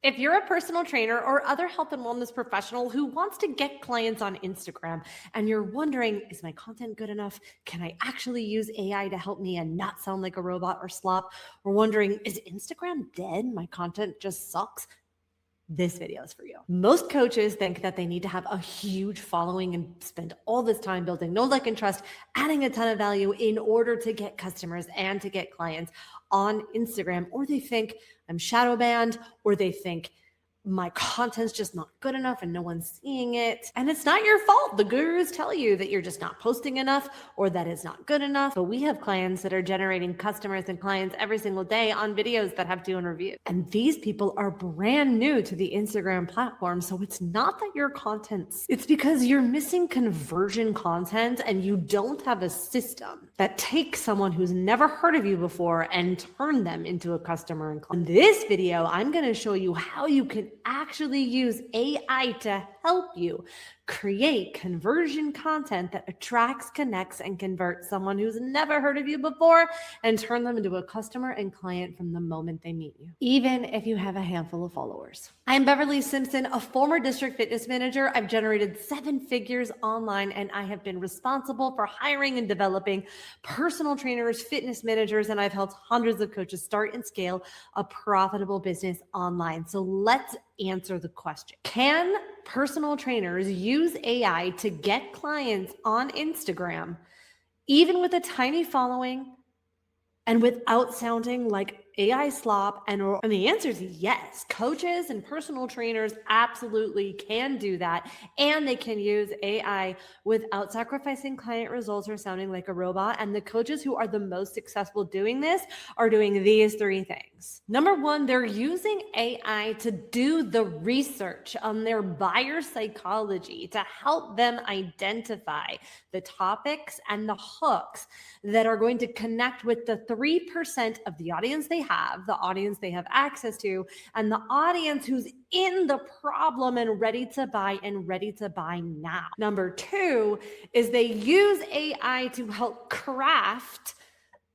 If you're a personal trainer or other health and wellness professional who wants to get clients on Instagram and you're wondering, is my content good enough? Can I actually use AI to help me and not sound like a robot or slop? Or wondering, is Instagram dead? My content just sucks. This video is for you. Most coaches think that they need to have a huge following and spend all this time building know, like, and trust, adding a ton of value in order to get customers and to get clients on Instagram. Or they think I'm shadow banned, or they think my content's just not good enough and no one's seeing it. And it's not your fault. The gurus tell you that you're just not posting enough or that it's not good enough. But we have clients that are generating customers and clients every single day on videos that have 200 views. And these people are brand new to the Instagram platform. So it's not that your content's, it's because you're missing conversion content and you don't have a system that takes someone who's never heard of you before and turn them into a customer. In this video, I'm going to show you how you can actually use AI to help you create conversion content that attracts, connects, and converts someone who's never heard of you before and turn them into a customer and client from the moment they meet you, even if you have a handful of followers. I'm Beverly Simpson, a former district fitness manager. I've generated 7 figures online, and I have been responsible for hiring and developing personal trainers, fitness managers, and I've helped hundreds of coaches start and scale a profitable business online. So let's answer the question. Can personal trainers use AI to get clients on Instagram, even with a tiny following and without sounding like AI slop? And the answer is yes. Coaches and personal trainers absolutely can do that. And they can use AI without sacrificing client results or sounding like a robot. And the coaches who are the most successful doing this are doing these 3 things. Number 1, they're using AI to do the research on their buyer psychology to help them identify the topics and the hooks that are going to connect with the 3% of the audience they have, the audience they have access to, and the audience who's in the problem and ready to buy now. Number 2 is they use AI to help craft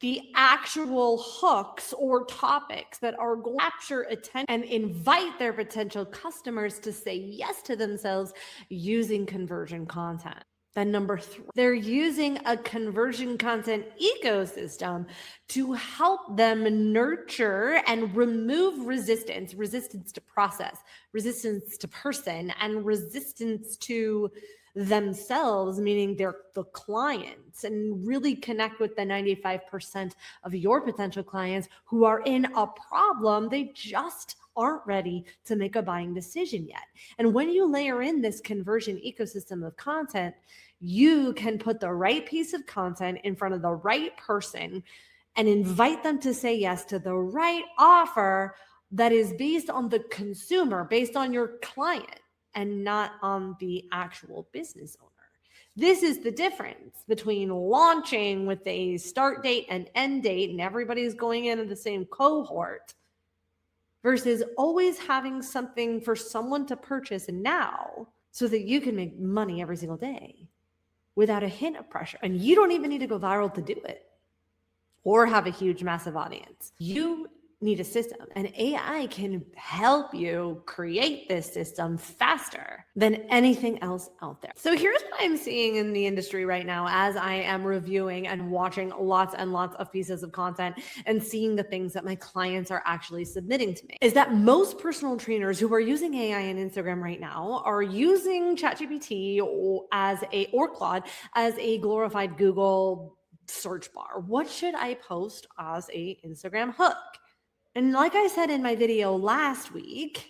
the actual hooks or topics that are going to capture attention and invite their potential customers to say yes to themselves using conversion content. Then number 3, they're using a conversion content ecosystem to help them nurture and remove resistance to process, resistance to person, and resistance to themselves, meaning they're the clients, and really connect with the 95% of your potential clients who are in a problem. They just aren't ready to make a buying decision yet. And when you layer in this conversion ecosystem of content, you can put the right piece of content in front of the right person and invite them to say yes to the right offer that is based on the consumer, based on your client, and not on the actual business owner. This is the difference between launching with a start date and end date and everybody's going into the same cohort versus always having something for someone to purchase now so that you can make money every single day without a hint of pressure. And you don't even need to go viral to do it or have a huge, massive audience. You need a system, and AI can help you create this system faster than anything else out there. So here's what I'm seeing in the industry right now as I am reviewing and watching lots and lots of pieces of content and seeing the things that my clients are actually submitting to me, is that most personal trainers who are using AI on Instagram right now are using ChatGPT or Claude as a glorified Google search bar. What should I post as a Instagram hook? And like I said in my video last week,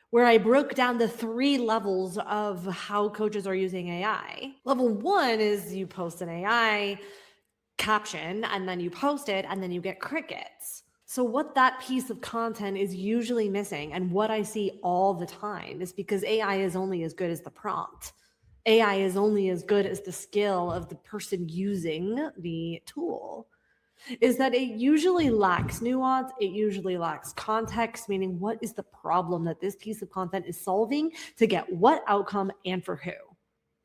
where I broke down the 3 levels of how coaches are using AI. Level 1 is you post an AI caption and then you post it and then you get crickets. So what that piece of content is usually missing, and what I see all the time, is because AI is only as good as the prompt. AI is only as good as the skill of the person using the tool. Is that it usually lacks nuance, it usually lacks context, meaning what is the problem that this piece of content is solving to get what outcome and for who?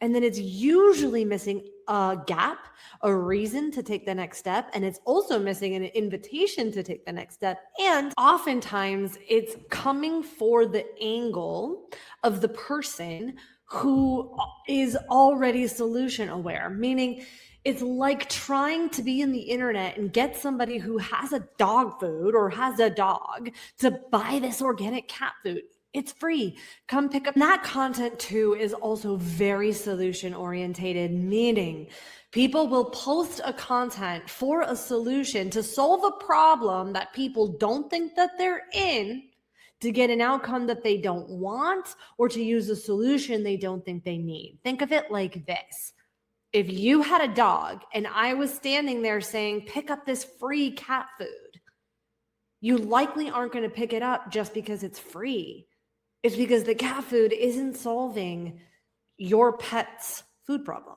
And then it's usually missing a gap, a reason to take the next step. And it's also missing an invitation to take the next step. And oftentimes it's coming for the angle of the person who is already solution aware, meaning it's like trying to be in the internet and get somebody who has a dog food or has a dog to buy this organic cat food. It's free. Come pick up. That content too is also very solution orientated, meaning people will post a content for a solution to solve a problem that people don't think that they're in, to get an outcome that they don't want, or to use a solution they don't think they need. Think of it like this. If you had a dog and I was standing there saying, pick up this free cat food, you likely aren't going to pick it up just because it's free. It's because the cat food isn't solving your pet's food problem.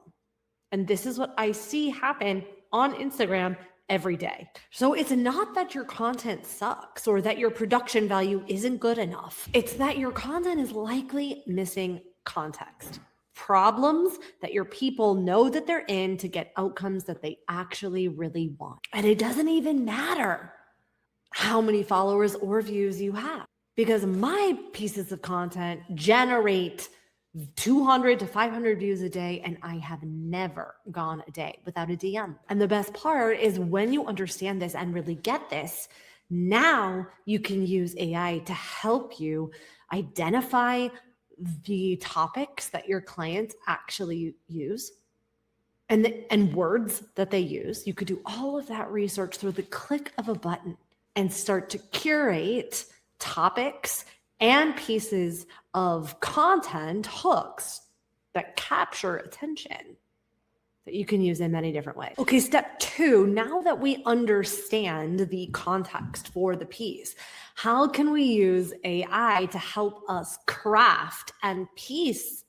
And this is what I see happen on Instagram every day. So it's not that your content sucks or that your production value isn't good enough. It's that your content is likely missing context. Problems that your people know that they're in to get outcomes that they actually really want. And it doesn't even matter how many followers or views you have, because my pieces of content generate 200 to 500 views a day, and I have never gone a day without a DM. And the best part is when you understand this and really get this, now you can use AI to help you identify the topics that your clients actually use and words that they use. You could do all of that research through the click of a button and start to curate topics and pieces of content, hooks that capture attention that you can use in many different ways. Okay, step 2, now that we understand the context for the piece, how can we use AI to help us craft and piece?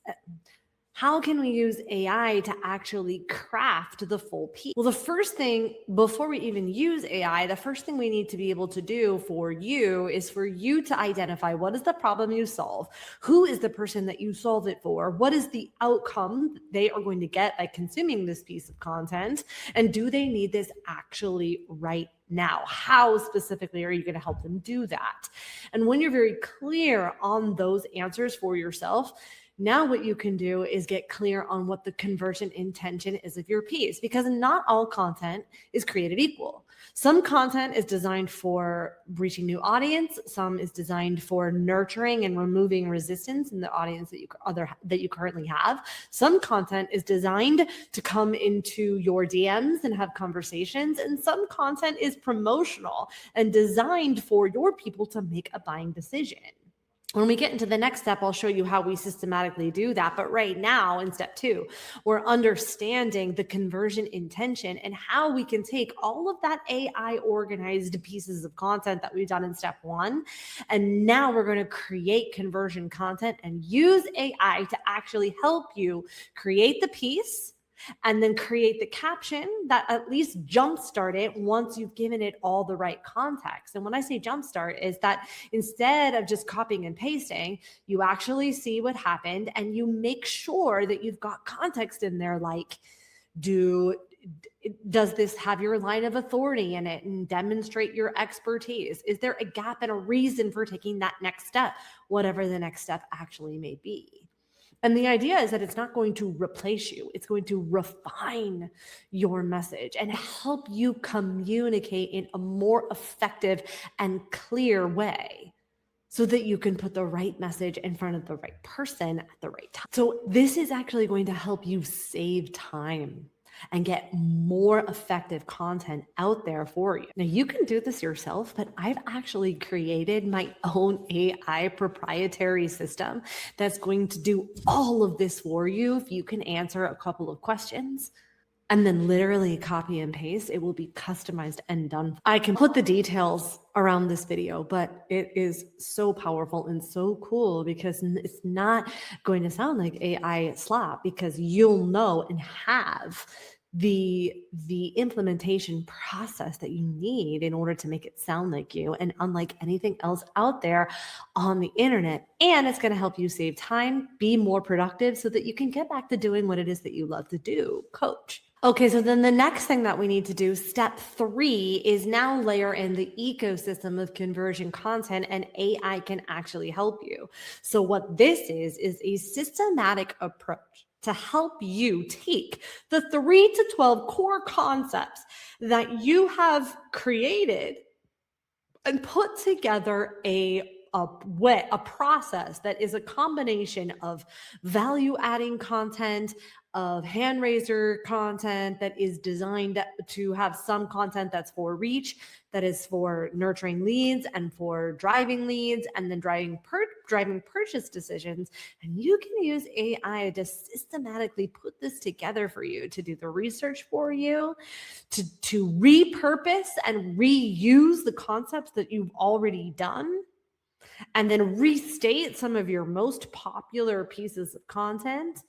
How can we use AI to actually craft the full piece? Well, the first thing, before we even use AI, the first thing we need to be able to do for you is for you to identify what is the problem you solve, who is the person that you solve it for, what is the outcome they are going to get by consuming this piece of content, and do they need this actually right now? How specifically are you going to help them do that? And when you're very clear on those answers for yourself, now what you can do is get clear on what the conversion intention is of your piece, because not all content is created equal. Some content is designed for reaching new audience. Some is designed for nurturing and removing resistance in the audience that you currently have. Some content is designed to come into your DMs and have conversations. And some content is promotional and designed for your people to make a buying decision. When we get into the next step, I'll show you how we systematically do that. But right now in step 2, we're understanding the conversion intention and how we can take all of that AI organized pieces of content that we've done in step 1. And now we're going to create conversion content and use AI to actually help you create the piece and then create the caption that at least jumpstart it once you've given it all the right context. And when I say jumpstart, is that instead of just copying and pasting, you actually see what happened and you make sure that you've got context in there, like, does this have your line of authority in it and demonstrate your expertise? Is there a gap and a reason for taking that next step, whatever the next step actually may be? And the idea is that it's not going to replace you. It's going to refine your message and help you communicate in a more effective and clear way so that you can put the right message in front of the right person at the right time. So this is actually going to help you save time and get more effective content out there for you. Now, you can do this yourself, but I've actually created my own AI proprietary system that's going to do all of this for you if you can answer a couple of questions. And then literally copy and paste. It will be customized and done. I can put the details around this video, but it is so powerful and so cool because it's not going to sound like AI slop, because you'll know and have the implementation process that you need in order to make it sound like you and unlike anything else out there on the internet. And it's going to help you save time, be more productive so that you can get back to doing what it is that you love to do, coach. Okay, so then the next thing that we need to do, step 3, is now layer in the ecosystem of conversion content, and AI can actually help you. So what this is a systematic approach to help you take the 3 to 12 core concepts that you have created and put together a process that is a combination of value adding content, of hand raiser content that is designed to have some content that's for reach, that is for nurturing leads and for driving leads and then driving purchase decisions. And you can use AI to systematically put this together for you, to do the research for you, to repurpose and reuse the concepts that you've already done, and then restate some of your most popular pieces of content,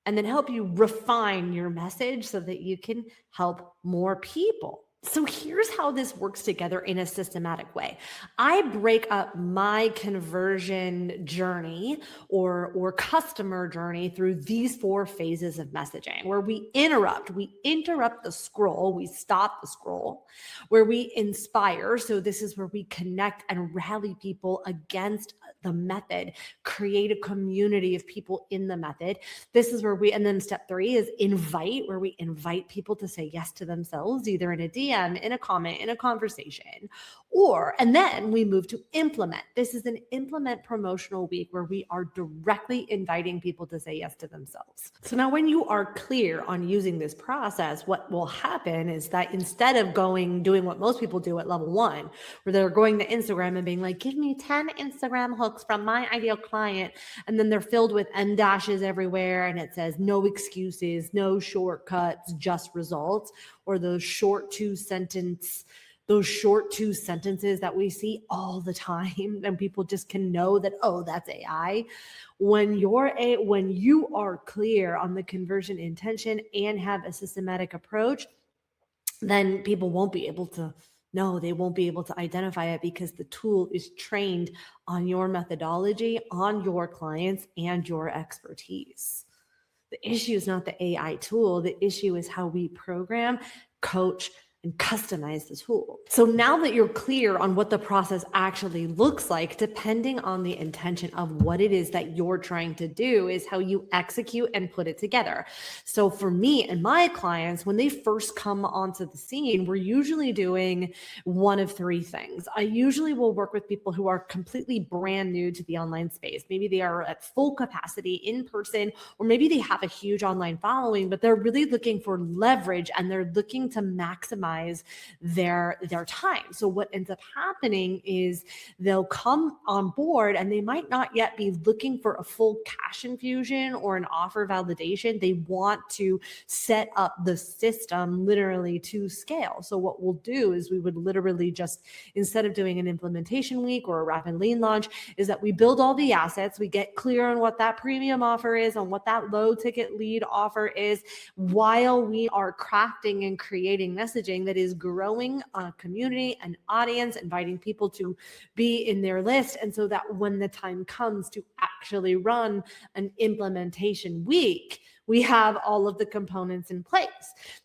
and then help you refine your message so that you can help more people. So here's how this works together in a systematic way. I break up my conversion journey or customer journey through these 4 phases of messaging, where we interrupt the scroll, we stop the scroll, where we inspire. So this is where we connect and rally people against the method, create a community of people in the method. This is where and then step 3 is invite, where we invite people to say yes to themselves, either in a DM, in a comment, in a conversation, and then we move to implement. This is an implement promotional week where we are directly inviting people to say yes to themselves. So now when you are clear on using this process, what will happen is that instead of doing what most people do at level 1, where they're going to Instagram and being like, give me 10 Instagram hooks from my ideal client. And then they're filled with M dashes everywhere. And it says no excuses, no shortcuts, just results, or those short 2 sentences that we see all the time, and people just can know that, oh, that's AI. When you are clear on the conversion intention and have a systematic approach, then people won't be able to identify it, because the tool is trained on your methodology, on your clients, and your expertise. The issue is not the AI tool. The issue is how we program, coach, and customize the tool. So now that you're clear on what the process actually looks like, depending on the intention of what it is that you're trying to do, is how you execute and put it together. So for me and my clients, when they first come onto the scene, we're usually doing one of 3 things. I usually will work with people who are completely brand new to the online space. Maybe they are at full capacity in person, or maybe they have a huge online following, but they're really looking for leverage and they're looking to maximize their time. So what ends up happening is they'll come on board and they might not yet be looking for a full cash infusion or an offer validation. They want to set up the system literally to scale. So what we'll do is we would literally just, instead of doing an implementation week or a rapid lead launch, is that we build all the assets, we get clear on what that premium offer is, on what that low ticket lead offer is, while we are crafting and creating messaging that is growing a community, an audience, inviting people to be in their list. And so that when the time comes to actually run an implementation week, we have all of the components in place.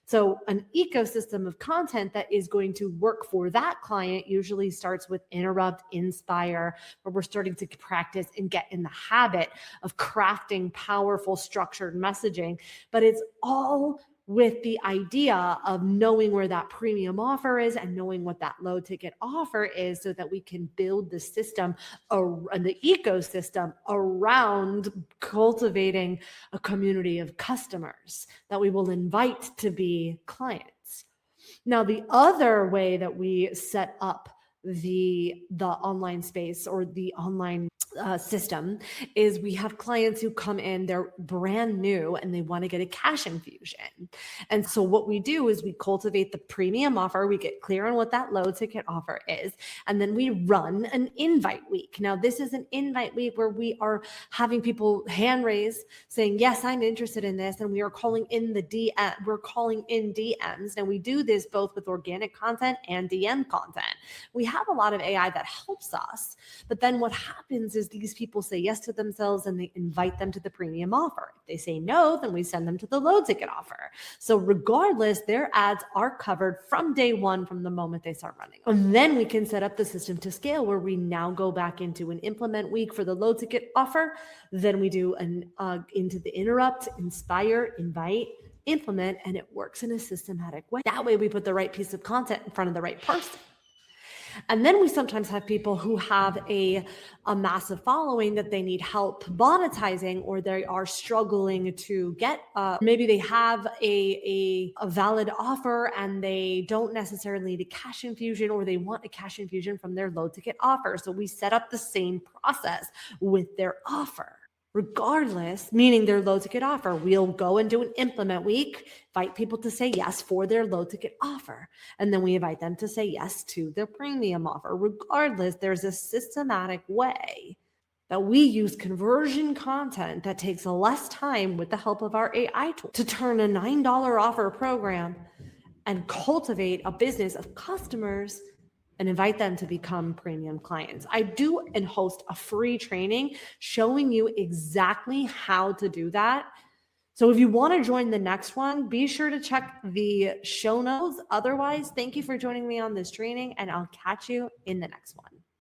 So an ecosystem of content that is going to work for that client usually starts with interrupt, inspire, where we're starting to practice and get in the habit of crafting powerful structured messaging. But it's all with the idea of knowing where that premium offer is and knowing what that low ticket offer is, so that we can build the system and the ecosystem around cultivating a community of customers that we will invite to be clients. Now, the other way that we set up the online space or the online system is we have clients who come in, they're brand new and they want to get a cash infusion. And so what we do is we cultivate the premium offer, we get clear on what that low ticket offer is, and then we run an invite week. Now, this is an invite week where we are having people hand raise saying, yes, I'm interested in this. And we are calling in DMs. Now, we do this both with organic content and DM content. We have a lot of AI that helps us, but then what happens is these people say yes to themselves and they invite them to the premium offer. If they say no, then we send them to the low ticket offer. So regardless, their ads are covered from day one, from the moment they start running. And then we can set up the system to scale where we now go back into an implement week for the low ticket offer. Then we do into the interrupt, inspire, invite, implement, and it works in a systematic way. That way we put the right piece of content in front of the right person. And then we sometimes have people who have a massive following that they need help monetizing, or they are struggling to get, maybe they have a valid offer and they don't necessarily need a cash infusion, or they want a cash infusion from their low ticket offer. So we set up the same process with their offer. Regardless, meaning their low ticket offer, we'll go and do an implement week, invite people to say yes for their low ticket offer. And then we invite them to say yes to their premium offer. Regardless, there's a systematic way that we use conversion content that takes less time with the help of our AI tool to turn a $9 offer program and cultivate a business of customers and invite them to become premium clients. I do and host a free training showing you exactly how to do that. So if you want to join the next one, be sure to check the show notes. Otherwise, thank you for joining me on this training, and I'll catch you in the next one.